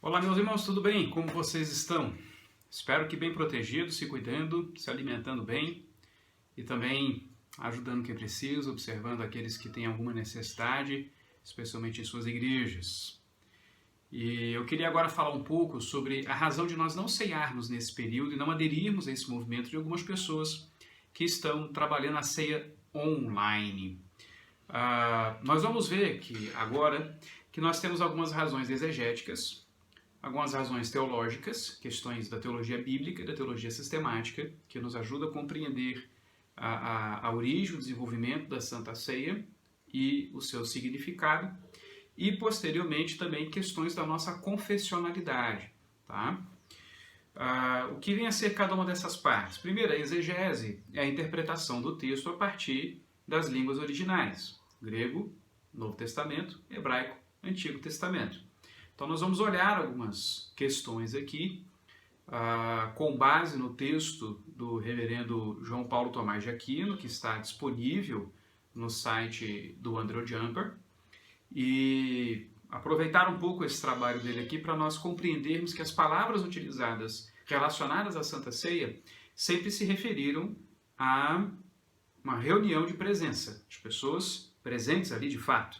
Olá, meus irmãos, tudo bem? Como vocês estão? Espero que bem protegidos, se cuidando, se alimentando bem e também ajudando quem precisa, observando aqueles que têm alguma necessidade, especialmente em suas igrejas. E eu queria agora falar um pouco sobre a razão de nós não ceiarmos nesse período e não aderirmos a esse movimento de algumas pessoas que estão trabalhando a ceia online. Nós vamos ver que agora que nós temos algumas razões exegéticas, algumas razões teológicas, questões da teologia bíblica e da teologia sistemática, que nos ajudam a compreender a origem, o desenvolvimento da Santa Ceia e o seu significado, e posteriormente também questões da nossa confessionalidade. Tá? O que vem a ser cada uma dessas partes? Primeiro, a exegese é a interpretação do texto a partir das línguas originais: grego, Novo Testamento; hebraico, Antigo Testamento. Então nós vamos olhar algumas questões aqui, com base no texto do reverendo João Paulo Tomás de Aquino, que está disponível no site do Andrew Jumper, e aproveitar um pouco esse trabalho dele aqui para nós compreendermos que as palavras utilizadas relacionadas à Santa Ceia sempre se referiram a uma reunião de presença, de pessoas presentes ali de fato.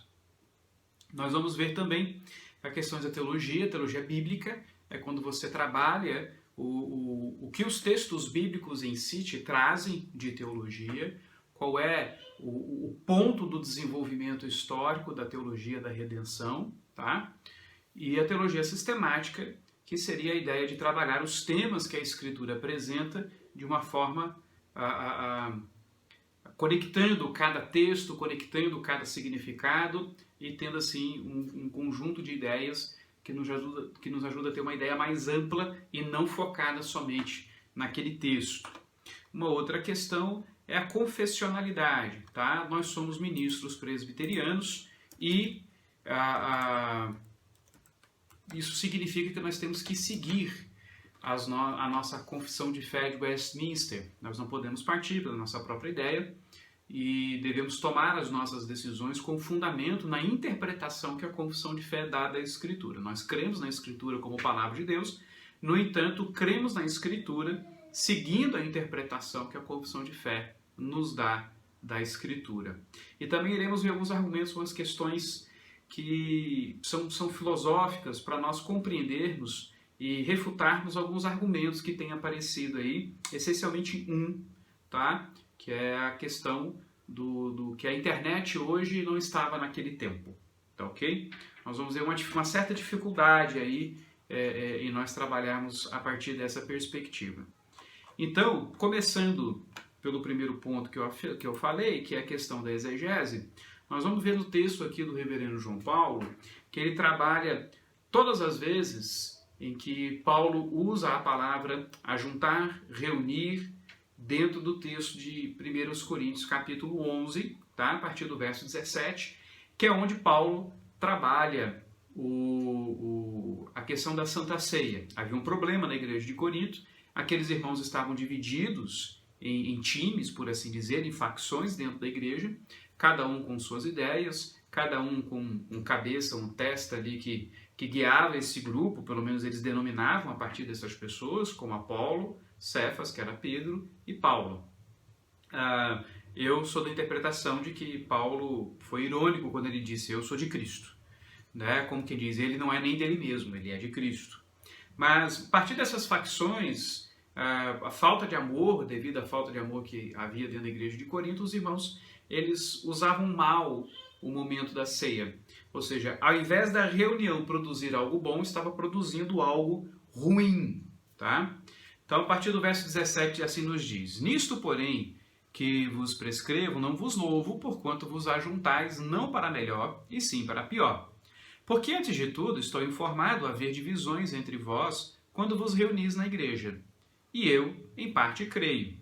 Nós vamos ver também a questão da teologia bíblica, é quando você trabalha o que os textos bíblicos em si te trazem de teologia, qual é o ponto do desenvolvimento histórico da teologia da redenção, tá? E a teologia sistemática, que seria a ideia de trabalhar os temas que a Escritura apresenta de uma forma conectando cada texto, conectando cada significado e tendo assim um conjunto de ideias que nos ajuda a ter uma ideia mais ampla e não focada somente naquele texto. Uma outra questão é a confessionalidade. Tá? Nós somos ministros presbiterianos e isso significa que nós temos que seguir a nossa confissão de fé de Westminster. Nós não podemos partir pela nossa própria ideia e devemos tomar as nossas decisões com fundamento na interpretação que a confissão de fé dá da Escritura. Nós cremos na Escritura como palavra de Deus, no entanto, cremos na Escritura seguindo a interpretação que a confissão de fé nos dá da Escritura. E também iremos ver alguns argumentos, algumas questões que são filosóficas para nós compreendermos e refutarmos alguns argumentos que têm aparecido aí, essencialmente tá? Que é a questão do que a internet hoje não estava naquele tempo, tá ok? Nós vamos ver uma certa dificuldade aí em nós trabalharmos a partir dessa perspectiva. Então, começando pelo primeiro ponto que eu falei, que é a questão da exegese, nós vamos ver no texto aqui do reverendo João Paulo, que ele trabalha todas as vezes em que Paulo usa a palavra ajuntar, reunir, dentro do texto de 1 Coríntios capítulo 11, tá? A partir do verso 17, que é onde Paulo trabalha a questão da Santa Ceia. Havia um problema na igreja de Corinto, aqueles irmãos estavam divididos em times, por assim dizer, em facções dentro da igreja, cada um com suas ideias, cada um com um cabeça, um testa ali que guiava esse grupo, pelo menos eles denominavam a partir dessas pessoas, como Apolo, Cefas, que era Pedro, e Paulo. Eu sou da interpretação de que Paulo foi irônico quando ele disse: eu sou de Cristo. Né? Como quem diz, ele não é nem dele mesmo, ele é de Cristo. Mas, a partir dessas facções, a falta de amor, devido à falta de amor que havia dentro da igreja de Corinto, os irmãos, eles usavam mal o momento da ceia. Ou seja, ao invés da reunião produzir algo bom, estava produzindo algo ruim. Tá? Então, a partir do verso 17, assim nos diz: nisto, porém, que vos prescrevo, não vos louvo, porquanto vos ajuntais não para melhor, e sim para pior. Porque, antes de tudo, estou informado a haver divisões entre vós quando vos reunis na igreja. E eu, em parte, creio.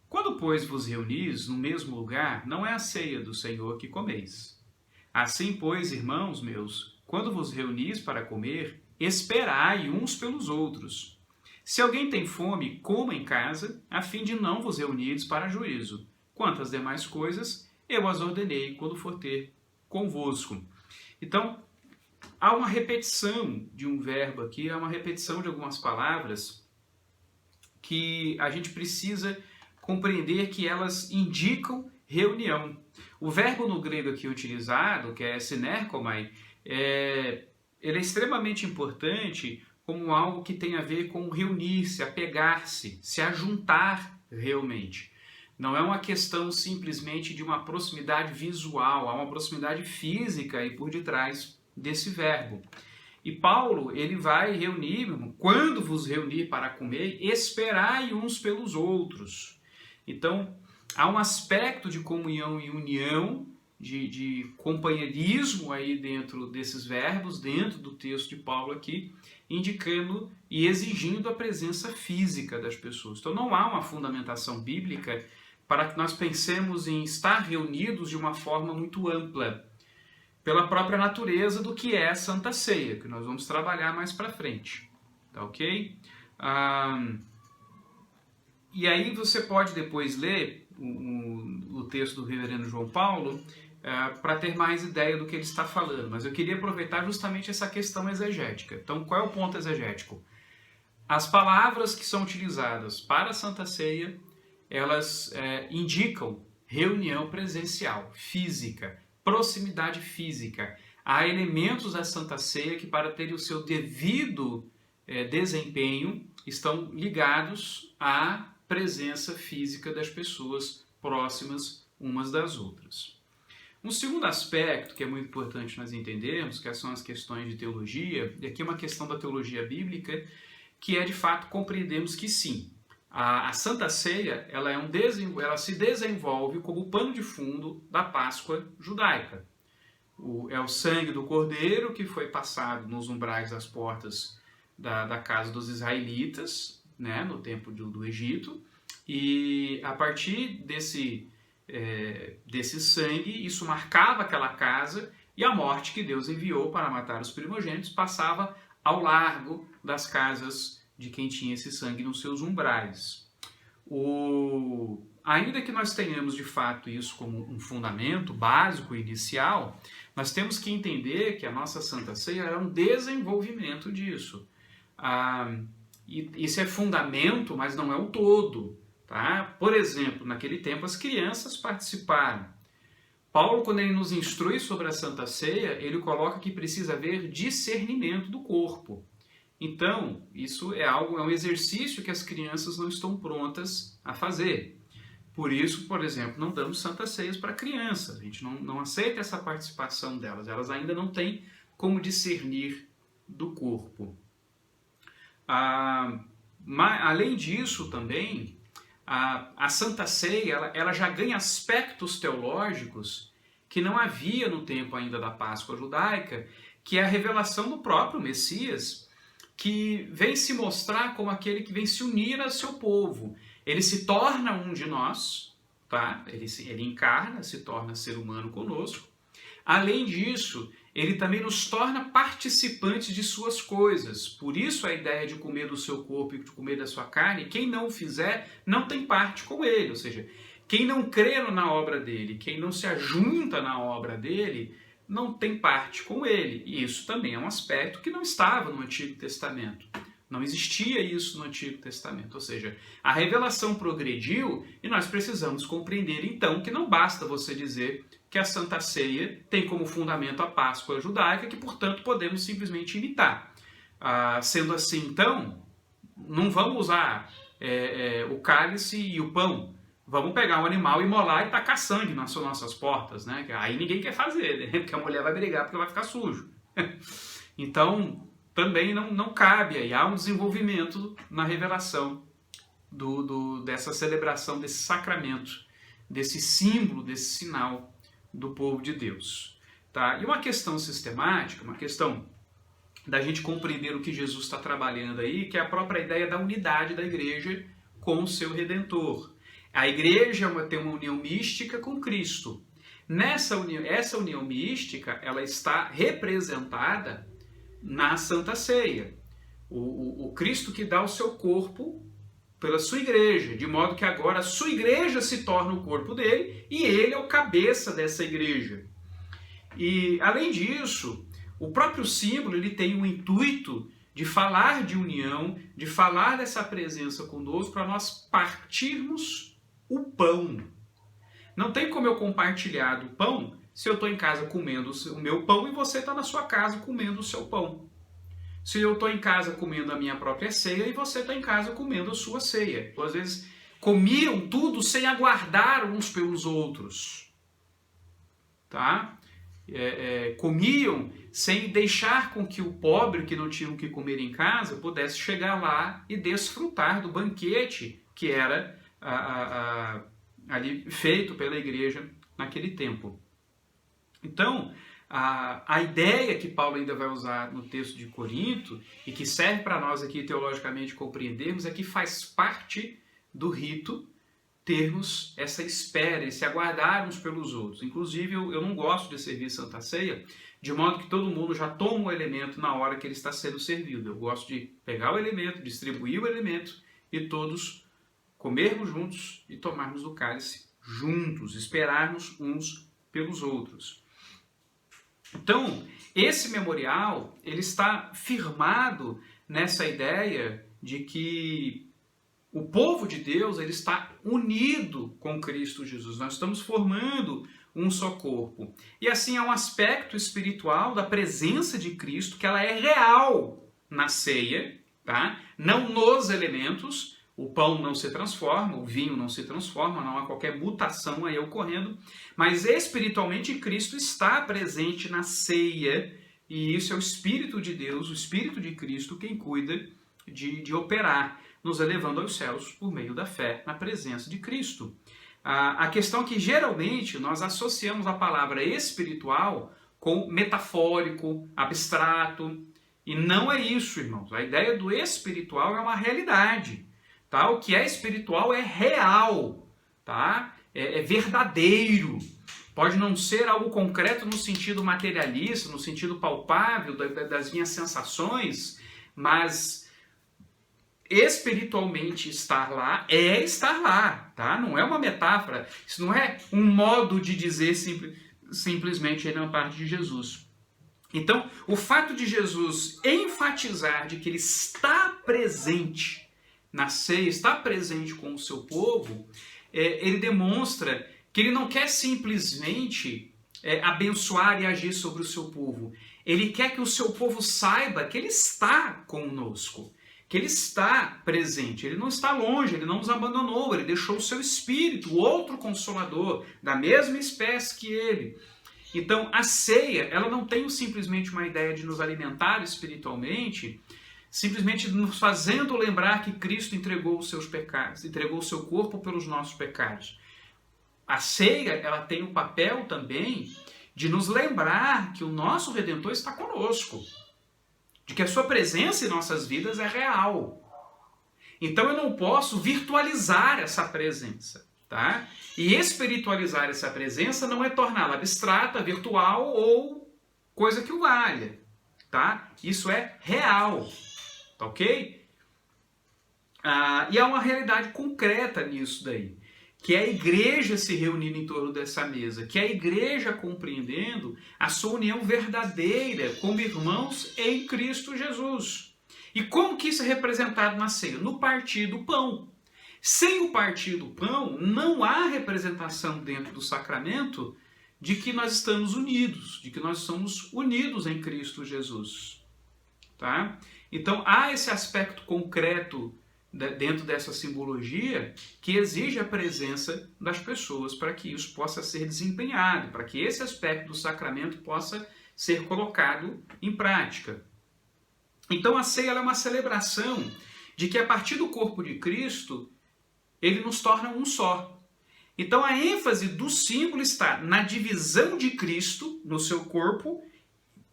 Quando, pois, vos reunis no mesmo lugar, não é a ceia do Senhor que comeis. Assim, pois, irmãos meus, quando vos reunis para comer, esperai uns pelos outros. Se alguém tem fome, coma em casa, a fim de não vos reunires para juízo. Quanto às demais coisas, eu as ordenei quando for ter convosco. Então, há uma repetição de um verbo aqui, há uma repetição de algumas palavras que a gente precisa compreender que elas indicam reunião. O verbo no grego aqui utilizado, que é synerkomai, ele é extremamente importante como algo que tem a ver com reunir-se, apegar-se, se ajuntar realmente. Não é uma questão simplesmente de uma proximidade visual, há uma proximidade física aí por detrás desse verbo. E Paulo, ele vai reunir, quando vos reunir para comer, esperai uns pelos outros. Então, há um aspecto de comunhão e união, de companheirismo aí dentro desses verbos, dentro do texto de Paulo aqui, indicando e exigindo a presença física das pessoas. Então, não há uma fundamentação bíblica para que nós pensemos em estar reunidos de uma forma muito ampla, pela própria natureza do que é a Santa Ceia, que nós vamos trabalhar mais para frente, tá ok? E aí você pode depois ler o texto do reverendo João Paulo para ter mais ideia do que ele está falando, mas eu queria aproveitar justamente essa questão exegética. Então, qual é o ponto exegético? As palavras que são utilizadas para a Santa Ceia, elas indicam reunião presencial, física, proximidade física. Há elementos da Santa Ceia que, para terem o seu devido desempenho, estão ligados à presença física das pessoas próximas umas das outras. Um segundo aspecto que é muito importante nós entendermos, que são as questões de teologia, e aqui é uma questão da teologia bíblica, que é de fato compreendermos que sim, a Santa Ceia ela se desenvolve como o pano de fundo da Páscoa judaica. É o sangue do cordeiro que foi passado nos umbrais das portas da casa dos israelitas, né, no tempo do Egito, e a partir desse sangue, isso marcava aquela casa, e a morte que Deus enviou para matar os primogênitos passava ao largo das casas de quem tinha esse sangue nos seus umbrais. Ainda que nós tenhamos de fato isso como um fundamento básico inicial, nós temos que entender que a nossa Santa Ceia é um desenvolvimento disso. Isso é fundamento, mas não é o todo. Tá? Por exemplo, naquele tempo as crianças participaram. Paulo, quando ele nos instrui sobre a Santa Ceia, ele coloca que precisa haver discernimento do corpo. Então, isso é um exercício que as crianças não estão prontas a fazer. Por isso, por exemplo, não damos Santas Ceias para crianças. A gente não aceita essa participação delas. Elas ainda não têm como discernir do corpo. Além disso, também, a Santa Ceia ela já ganha aspectos teológicos que não havia no tempo ainda da Páscoa judaica, que é a revelação do próprio Messias, que vem se mostrar como aquele que vem se unir a seu povo. Ele se torna um de nós, tá? Ele encarna, se torna ser humano conosco. Além disso, ele também nos torna participantes de suas coisas. Por isso a ideia de comer do seu corpo e de comer da sua carne, quem não o fizer, não tem parte com ele. Ou seja, quem não crê na obra dele, quem não se ajunta na obra dele, não tem parte com ele. E isso também é um aspecto que não estava no Antigo Testamento. Não existia isso no Antigo Testamento. Ou seja, a revelação progrediu e nós precisamos compreender, então, que não basta você dizer que a Santa Ceia tem como fundamento a Páscoa judaica, que, portanto, podemos simplesmente imitar. Sendo assim, então, não vamos usar o cálice e o pão. Vamos pegar um animal e molar e tacar sangue nas nossas portas, né? Aí ninguém quer fazer, né? Porque a mulher vai brigar porque vai ficar sujo. Então, também não cabe aí. Há um desenvolvimento na revelação dessa celebração, desse sacramento, desse símbolo, desse sinal do povo de Deus. Tá? E uma questão sistemática, uma questão da gente compreender o que Jesus está trabalhando aí, que é a própria ideia da unidade da igreja com o seu Redentor. A igreja tem uma união mística com Cristo. Essa união mística, ela está representada na Santa Ceia. O Cristo que dá o seu corpo pela sua igreja, de modo que agora a sua igreja se torna o corpo dele e ele é o cabeça dessa igreja. E, além disso, o próprio símbolo ele tem o intuito de falar de união, de falar dessa presença conosco para nós partirmos o pão. Não tem como eu compartilhar do pão se eu estou em casa comendo o meu pão e você está na sua casa comendo o seu pão. Se eu estou em casa comendo a minha própria ceia e você está em casa comendo a sua ceia. Às vezes comiam tudo sem aguardar uns pelos outros. Tá? Comiam sem deixar com que o pobre que não tinha o que comer em casa pudesse chegar lá e desfrutar do banquete que era ali feito pela igreja naquele tempo. Então, a ideia que Paulo ainda vai usar no texto de Corinto e que serve para nós aqui teologicamente compreendermos é que faz parte do rito termos essa espera, esse aguardar uns pelos outros. Inclusive, eu não gosto de servir Santa Ceia de modo que todo mundo já toma o elemento na hora que ele está sendo servido. Eu gosto de pegar o elemento, distribuir o elemento e todos comermos juntos e tomarmos do cálice juntos, esperarmos uns pelos outros. Então, esse memorial, ele está firmado nessa ideia de que o povo de Deus ele está unido com Cristo Jesus. Nós estamos formando um só corpo. E assim é um aspecto espiritual da presença de Cristo que ela é real na ceia, tá? Não nos elementos. O pão não se transforma, o vinho não se transforma, não há qualquer mutação aí ocorrendo, mas espiritualmente Cristo está presente na ceia, e isso é o Espírito de Deus, o Espírito de Cristo, quem cuida de operar, nos elevando aos céus por meio da fé na presença de Cristo. A questão é que geralmente nós associamos a palavra espiritual com metafórico, abstrato, e não é isso, irmãos. A ideia do espiritual é uma realidade. Tá? O que é espiritual é real, tá? É verdadeiro. Pode não ser algo concreto no sentido materialista, no sentido palpável das minhas sensações, mas espiritualmente estar lá é estar lá, tá? Não é uma metáfora, isso não é um modo de dizer simplesmente ele é uma parte de Jesus. Então, o fato de Jesus enfatizar de que ele está presente na ceia, está presente com o seu povo, ele demonstra que ele não quer simplesmente abençoar e agir sobre o seu povo. Ele quer que o seu povo saiba que ele está conosco, que ele está presente, ele não está longe, ele não nos abandonou, ele deixou o seu Espírito, o outro Consolador, da mesma espécie que ele. Então, a ceia, ela não tem simplesmente uma ideia de nos alimentar espiritualmente, simplesmente nos fazendo lembrar que Cristo entregou os seus pecados, entregou o seu corpo pelos nossos pecados. A ceia, ela tem o papel também de nos lembrar que o nosso Redentor está conosco, de que a sua presença em nossas vidas é real. Então eu não posso virtualizar essa presença, tá? E espiritualizar essa presença não é torná-la abstrata, virtual ou coisa que o valha, tá? Isso é real. Tá ok? E há uma realidade concreta nisso daí, que é a igreja se reunindo em torno dessa mesa, que é a igreja compreendendo a sua união verdadeira como irmãos em Cristo Jesus. E como que isso é representado na ceia? No partir do pão. Sem o partir do pão, não há representação dentro do sacramento de que nós estamos unidos, de que nós somos unidos em Cristo Jesus. Tá? Então, há esse aspecto concreto dentro dessa simbologia que exige a presença das pessoas para que isso possa ser desempenhado, para que esse aspecto do sacramento possa ser colocado em prática. Então, a ceia é uma celebração de que, a partir do corpo de Cristo, ele nos torna um só. Então, a ênfase do símbolo está na divisão de Cristo no seu corpo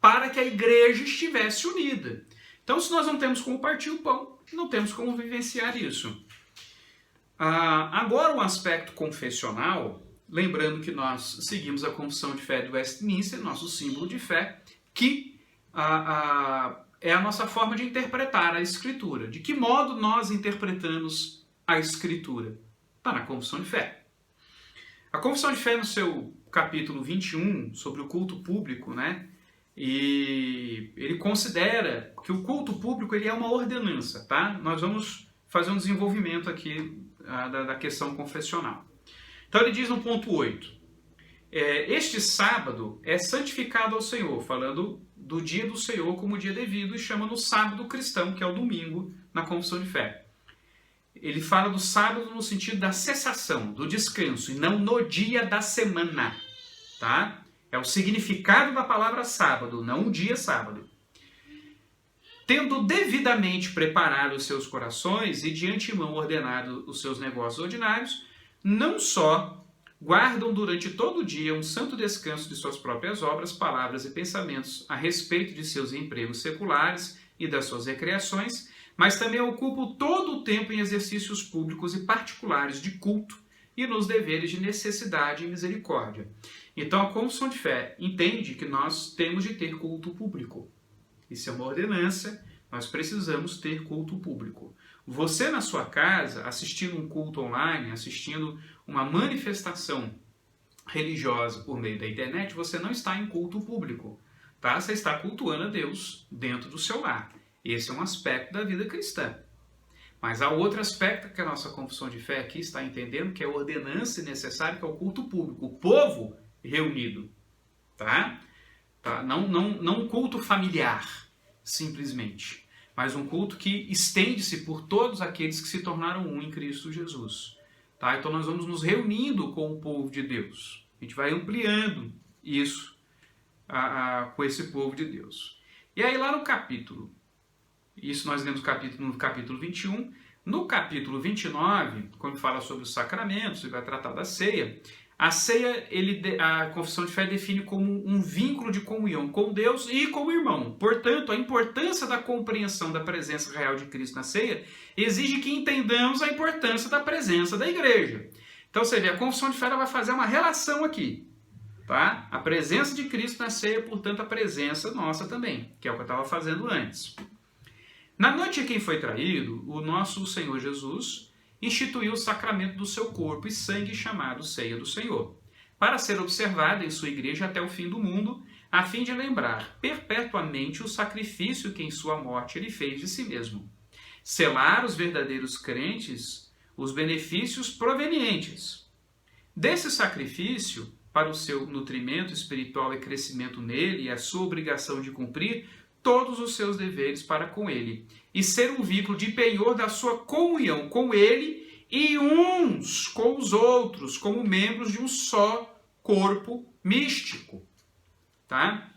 para que a igreja estivesse unida. Então, se nós não temos como partir o pão, não temos como vivenciar isso. Agora, o aspecto confessional, lembrando que nós seguimos a Confissão de Fé de Westminster, nosso símbolo de fé, que é a nossa forma de interpretar a Escritura. De que modo nós interpretamos a Escritura? Está na Confissão de Fé. A Confissão de Fé, no seu capítulo 21, sobre o culto público, né? E ele considera que o culto público ele é uma ordenança, tá? Nós vamos fazer um desenvolvimento aqui da questão confessional. Então ele diz no ponto 8, este sábado é santificado ao Senhor, falando do dia do Senhor como dia devido, e chama no sábado cristão, que é o domingo, na confissão de fé. Ele fala do sábado no sentido da cessação, do descanso, e não no dia da semana, tá? É o significado da palavra sábado, não o dia sábado. Tendo devidamente preparado os seus corações e de antemão ordenado os seus negócios ordinários, não só guardam durante todo o dia um santo descanso de suas próprias obras, palavras e pensamentos a respeito de seus empregos seculares e das suas recreações, mas também ocupam todo o tempo em exercícios públicos e particulares de culto e nos deveres de necessidade e misericórdia. Então a confissão de fé entende que nós temos de ter culto público. Isso é uma ordenança, nós precisamos ter culto público. Você na sua casa, assistindo um culto online, assistindo uma manifestação religiosa por meio da internet, você não está em culto público, tá? Você está cultuando a Deus dentro do seu lar. Esse é um aspecto da vida cristã. Mas há outro aspecto que a nossa confissão de fé aqui está entendendo, que é a ordenança necessária, que é o culto público, o povo reunido, tá? Não um culto familiar, simplesmente, mas um culto que estende-se por todos aqueles que se tornaram um em Cristo Jesus. Tá? Então nós vamos nos reunindo com o povo de Deus. A gente vai ampliando isso com esse povo de Deus. E aí lá no capítulo, isso nós lemos no capítulo 21, no capítulo 29, quando fala sobre os sacramentos, ele vai tratar da ceia. A ceia, a confissão de fé define como um vínculo de comunhão com Deus e com o irmão. Portanto, a importância da compreensão da presença real de Cristo na ceia exige que entendamos a importância da presença da igreja. Então, você vê, a confissão de fé ela vai fazer uma relação aqui. Tá? A presença de Cristo na ceia, portanto, a presença nossa também, que é o que eu estava fazendo antes. Na noite em que foi traído, o nosso Senhor Jesus instituiu o sacramento do seu corpo e sangue chamado Ceia do Senhor, para ser observado em sua igreja até o fim do mundo, a fim de lembrar perpetuamente o sacrifício que em sua morte ele fez de si mesmo. Selar os verdadeiros crentes os benefícios provenientes desse sacrifício para o seu nutrimento espiritual e crescimento nele e a sua obrigação de cumprir todos os seus deveres para com ele, e ser um vínculo de penhor da sua comunhão com ele e uns com os outros, como membros de um só corpo místico. Tá?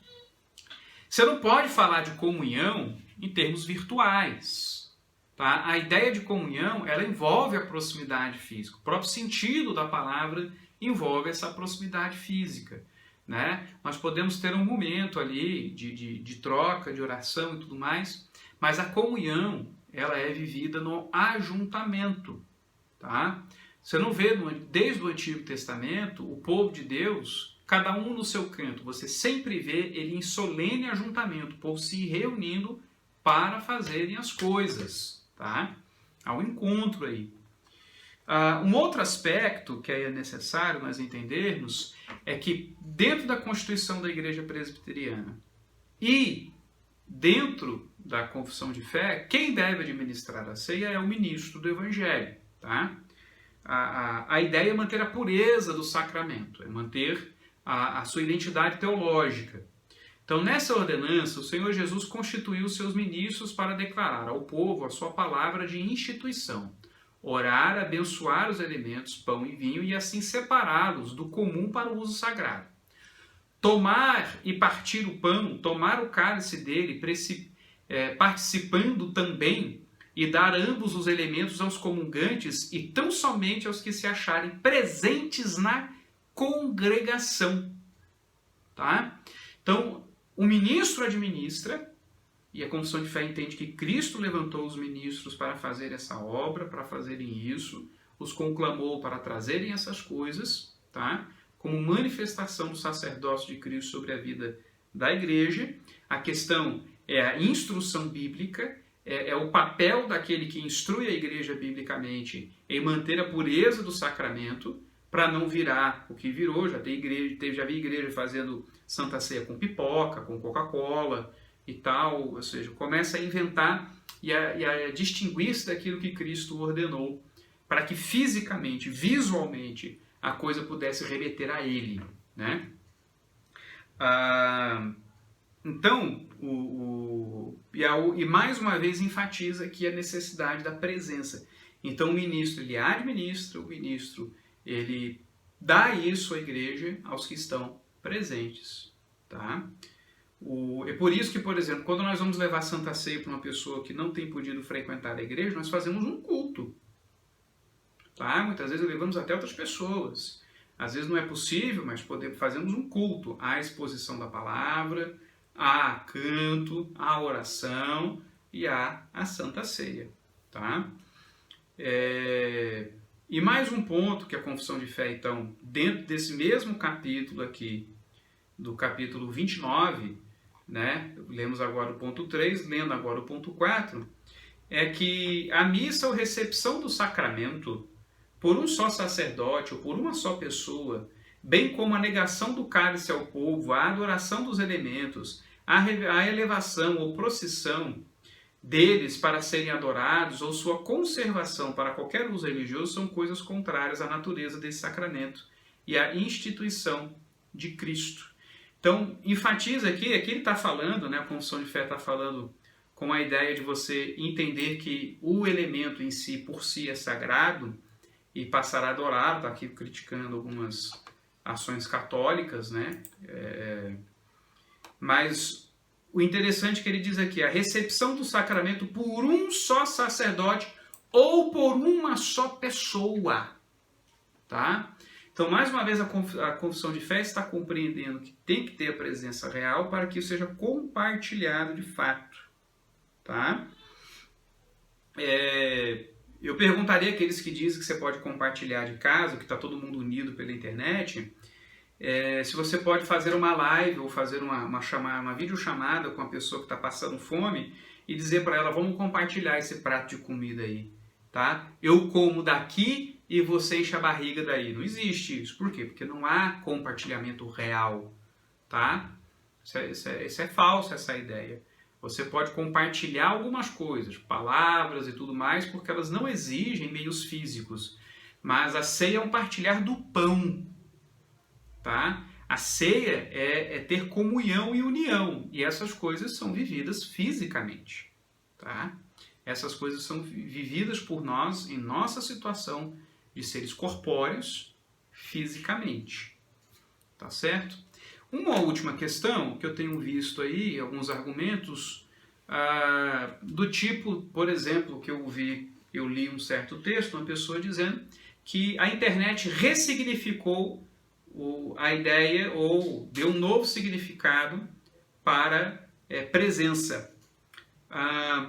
Você não pode falar de comunhão em termos virtuais. Tá? A ideia de comunhão ela envolve a proximidade física. O próprio sentido da palavra envolve essa proximidade física. Né? Nós podemos ter um momento ali de troca, de oração e tudo mais, mas a comunhão ela é vivida no ajuntamento. Tá? Você não vê, desde o Antigo Testamento, o povo de Deus, cada um no seu canto, você sempre vê ele em solene ajuntamento, o povo se reunindo para fazerem as coisas. Tá? Há um encontro aí. Um outro aspecto que é necessário nós entendermos é que dentro da Constituição da Igreja Presbiteriana e dentro da confissão de fé, quem deve administrar a ceia é o ministro do Evangelho. Tá? A ideia é manter a pureza do sacramento, é manter a sua identidade teológica. Então, nessa ordenança, o Senhor Jesus constituiu os seus ministros para declarar ao povo a sua palavra de instituição, orar, abençoar os elementos, pão e vinho, e assim separá-los do comum para o uso sagrado. Tomar e partir o pão, tomar o cálice dele, participando também, e dar ambos os elementos aos comungantes, e tão somente aos que se acharem presentes na congregação. Tá? Então, o ministro administra, e a confissão de fé entende que Cristo levantou os ministros para fazer essa obra, para fazerem isso, os conclamou para trazerem essas coisas, tá? Como manifestação do sacerdócio de Cristo sobre a vida da igreja. A questão é a instrução bíblica, é o papel daquele que instrui a igreja biblicamente em manter a pureza do sacramento, para não virar o que virou. Já vi igreja fazendo Santa Ceia com pipoca, com Coca-Cola e tal, ou seja, começa a inventar e a distinguir-se daquilo que Cristo ordenou, para que fisicamente, visualmente, a coisa pudesse remeter a Ele, né? Então, e mais uma vez enfatiza aqui a necessidade da presença. Então, o ministro, ele administra, o ministro, ele dá isso à igreja, aos que estão presentes, tá? É por isso que, por exemplo, quando nós vamos levar Santa Ceia para uma pessoa que não tem podido frequentar a igreja, nós fazemos um culto, tá? Muitas vezes levamos até outras pessoas. Às vezes não é possível, mas fazemos um culto à exposição da palavra, a canto, a oração e a Santa Ceia, tá? E mais um ponto que a confissão de fé, então, dentro desse mesmo capítulo aqui, do capítulo 29, né? Lemos agora o ponto 3, lendo agora o ponto 4, é que a missa ou recepção do sacramento por um só sacerdote ou por uma só pessoa, bem como a negação do cálice ao povo, a adoração dos elementos, a elevação ou procissão deles para serem adorados ou sua conservação para qualquer uso religioso são coisas contrárias à natureza desse sacramento e à instituição de Cristo. Então, enfatiza aqui ele está falando, né, a confissão de fé está falando com a ideia de você entender que o elemento em si, por si, é sagrado e passar a adorar, está aqui criticando algumas ações católicas, né? Mas o interessante é que ele diz aqui, a recepção do sacramento por um só sacerdote ou por uma só pessoa, tá? Então, mais uma vez, a confissão de fé está compreendendo que tem que ter a presença real para que isso seja compartilhado de fato, tá? Eu perguntaria àqueles que dizem que você pode compartilhar de casa, que está todo mundo unido pela internet, se você pode fazer uma live ou fazer uma videochamada com a pessoa que está passando fome e dizer para ela, vamos compartilhar esse prato de comida aí, tá? Eu como daqui e você enche a barriga daí. Não existe isso. Por quê? Porque não há compartilhamento real, tá? Isso é falso, essa ideia. Você pode compartilhar algumas coisas, palavras e tudo mais, porque elas não exigem meios físicos. Mas a ceia é um partilhar do pão, tá? A ceia é ter comunhão e união. E essas coisas são vividas fisicamente, tá? Essas coisas são vividas por nós em nossa situação de seres corpóreos fisicamente, tá certo? Uma última questão que eu tenho visto aí, alguns argumentos do tipo, por exemplo, que eu li um certo texto, uma pessoa dizendo que a internet ressignificou a ideia ou deu um novo significado para presença.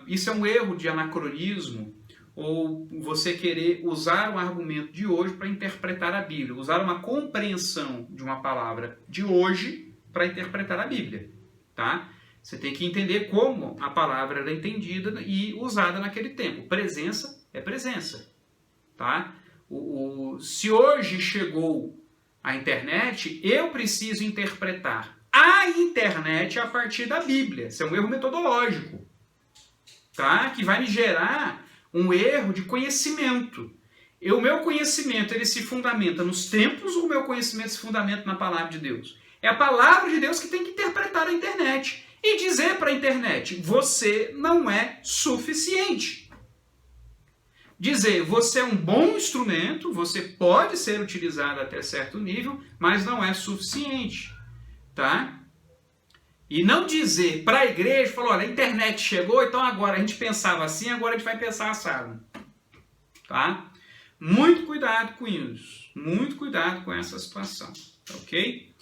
Isso é um erro de anacronismo, ou você querer usar um argumento de hoje para interpretar a Bíblia, usar uma compreensão de uma palavra de hoje para interpretar a Bíblia, tá? Você tem que entender como a palavra era entendida e usada naquele tempo. Presença é presença, tá? Se hoje chegou a internet, eu preciso interpretar a internet a partir da Bíblia. Isso é um erro metodológico, tá? Que vai me gerar um erro de conhecimento. O meu conhecimento, ele se fundamenta nos tempos ou o meu conhecimento se fundamenta na palavra de Deus? É a palavra de Deus que tem que interpretar a internet e dizer para a internet, você não é suficiente. Dizer, você é um bom instrumento, você pode ser utilizado até certo nível, mas não é suficiente, tá? E não dizer para a igreja, falar, olha, a internet chegou, então agora a gente pensava assim, agora a gente vai pensar assado. Tá? Muito cuidado com isso. Muito cuidado com essa situação. Ok?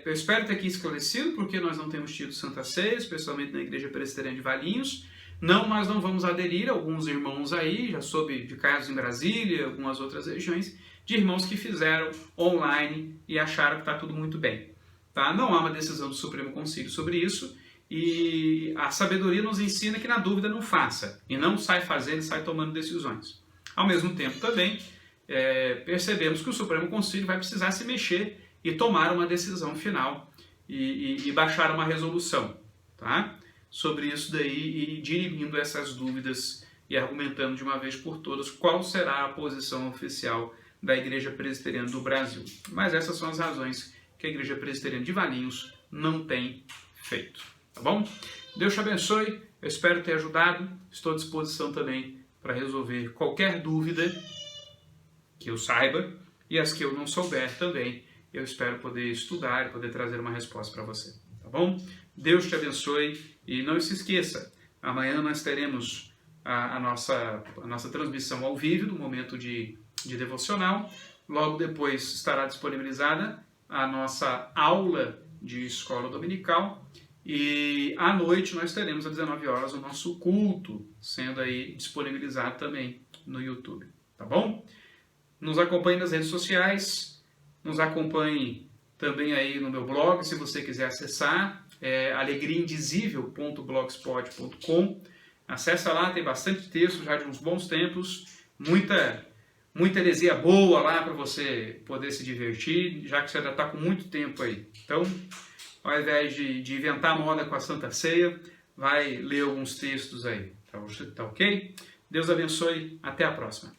Eu espero ter aqui esclarecido porque nós não temos tido Santa Ceia, especialmente na Igreja Presbiteriana de Valinhos. Nós não vamos aderir a alguns irmãos aí, já soube de casos em Brasília, algumas outras regiões, de irmãos que fizeram online e acharam que está tudo muito bem. Tá? Não há uma decisão do Supremo Concílio sobre isso e a sabedoria nos ensina que na dúvida não faça e não sai fazendo e sai tomando decisões. Ao mesmo tempo também, percebemos que o Supremo Conselho vai precisar se mexer e tomar uma decisão final e baixar uma resolução, tá? Sobre isso daí e dirimindo essas dúvidas e argumentando de uma vez por todas qual será a posição oficial da Igreja Presbiteriana do Brasil. Mas essas são as razões que a Igreja Presbiteriana de Valinhos não tem feito, tá bom? Deus te abençoe, eu espero ter ajudado, estou à disposição também para resolver qualquer dúvida que eu saiba e as que eu não souber também, eu espero poder estudar e poder trazer uma resposta para você, tá bom? Deus te abençoe e não se esqueça, amanhã nós teremos a nossa transmissão ao vivo do momento de devocional, logo depois estará disponibilizada a nossa aula de escola dominical e à noite nós teremos às 19 horas o nosso culto, sendo aí disponibilizado também no YouTube, tá bom? Nos acompanhe nas redes sociais, nos acompanhe também aí no meu blog, se você quiser acessar, alegriaindizível.blogspot.com. Acessa lá, tem bastante texto já de uns bons tempos, muita heresia boa lá para você poder se divertir, já que você já está com muito tempo aí. Então, ao invés de inventar moda com a Santa Ceia, vai ler alguns textos aí, tá ok? Deus abençoe, até a próxima.